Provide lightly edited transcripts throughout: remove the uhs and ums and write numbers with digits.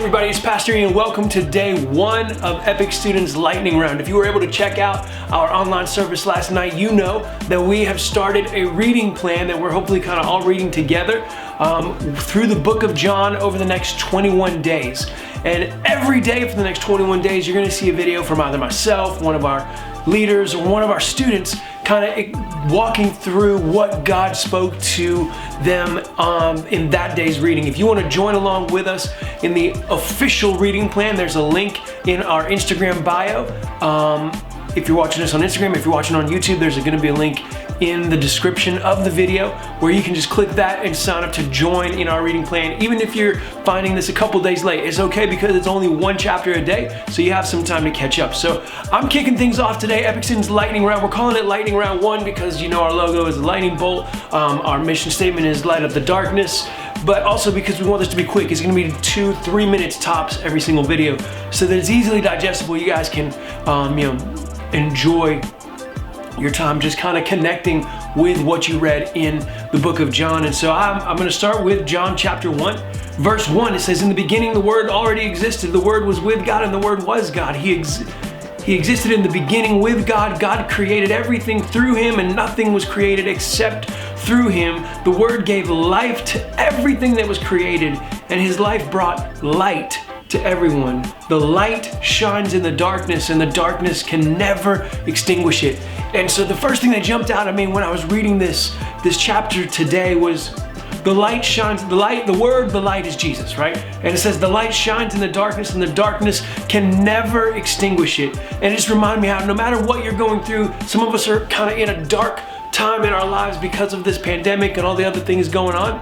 everybody, it's Pastor Ian. Welcome to day one of Epic Students Lightning Round. If you were able to check out our online service last night, you know that we have started a reading plan that we're hopefully kind of all reading together through the book of John over the next 21 days. And every day for the next 21 days, you're going to see a video from either myself, one of our leaders, or one of our students kind of walking through what God spoke to them in that day's reading. If you want to join along with us in the official reading plan, there's a link in our Instagram bio. If you're watching us on Instagram, if you're watching on YouTube, there's going to be a link in the description of the video where you can just click that and sign up to join in our reading plan. Even if you're finding this a couple days late, it's okay because it's only one chapter a day, so you have some time to catch up. So I'm kicking things off today, Epic Students Lightning Round. We're calling it Lightning Round 1 because you know our logo is a lightning bolt. Our mission statement is light up the darkness, but also because we want this to be quick. It's gonna be 2-3 minutes tops every single video so that it's easily digestible. You guys can enjoy your time just kind of connecting with what you read in the book of John. And so I'm going to start with John chapter 1, verse 1. It says, "In the beginning the Word already existed. The Word was with God and the Word was God. He existed in the beginning with God. God created everything through Him and nothing was created except through Him. The Word gave life to everything that was created, and His life brought light to everyone. The light shines in the darkness and the darkness can never extinguish it." And so the first thing that jumped out at me when I was reading this chapter today was the light shines, the light is Jesus, right? And it says the light shines in the darkness and the darkness can never extinguish it. And it just reminded me how no matter what you're going through, some of us are kind of in a dark time in our lives because of this pandemic and all the other things going on.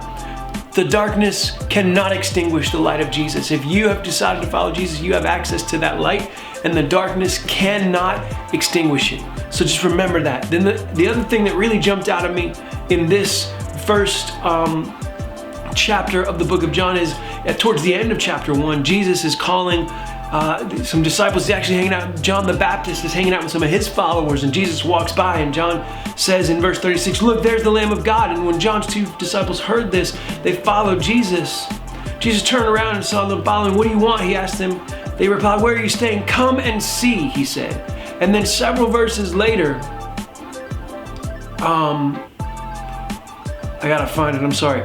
The darkness cannot extinguish the light of Jesus. If you have decided to follow Jesus, you have access to that light, and the darkness cannot extinguish it. So just remember that. Then the other thing that really jumped out at me in this first chapter of the book of John is towards the end of chapter 1, Jesus is calling some disciples. He's actually hanging out. John the Baptist is hanging out with some of his followers, and Jesus walks by, and John says in verse 36, "Look, there's the Lamb of God." And when John's two disciples heard this, they followed Jesus. Jesus turned around and saw them following. "What do you want?" he asked them. They replied, "Where are you staying?" "Come and see," he said. And then several verses later, I gotta find it, I'm sorry.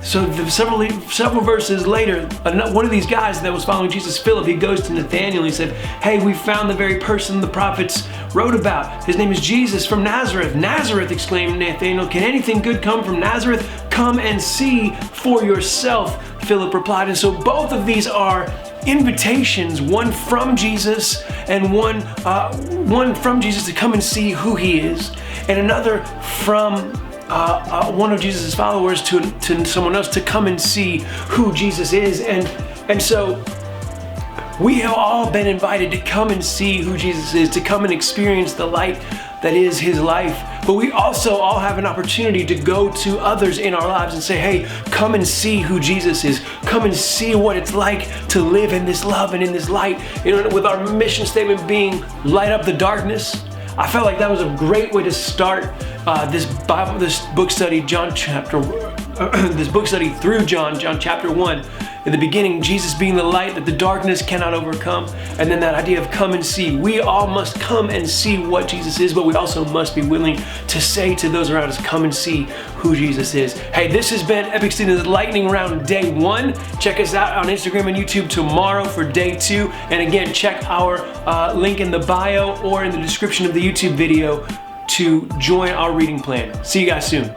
Several verses later, one of these guys that was following Jesus, Philip, he goes to Nathanael and he said, "Hey, we found the very person the prophets wrote about. His name is Jesus from Nazareth." "Nazareth," exclaimed Nathanael. "Can anything good come from Nazareth? Come and see for yourself," Philip replied. And so both of these are invitations, one from Jesus and one from Jesus to come and see who He is, and another from one of Jesus' followers to someone else to come and see who Jesus is. And so we have all been invited to come and see who Jesus is, to come and experience the light that is His life. But we also all have an opportunity to go to others in our lives and say, "Hey, come and see who Jesus is. Come and see what it's like to live in this love and in this light." You know, with our mission statement being light up the darkness, I felt like that was a great way to start this book study, this book study through John chapter 1. In the beginning, Jesus being the light that the darkness cannot overcome. And then that idea of come and see. We all must come and see what Jesus is, but we also must be willing to say to those around us, come and see who Jesus is. Hey, this has been Epic Students Lightning Round Day 1. Check us out on Instagram and YouTube tomorrow for Day 2. And again, check our link in the bio or in the description of the YouTube video to join our reading plan. See you guys soon.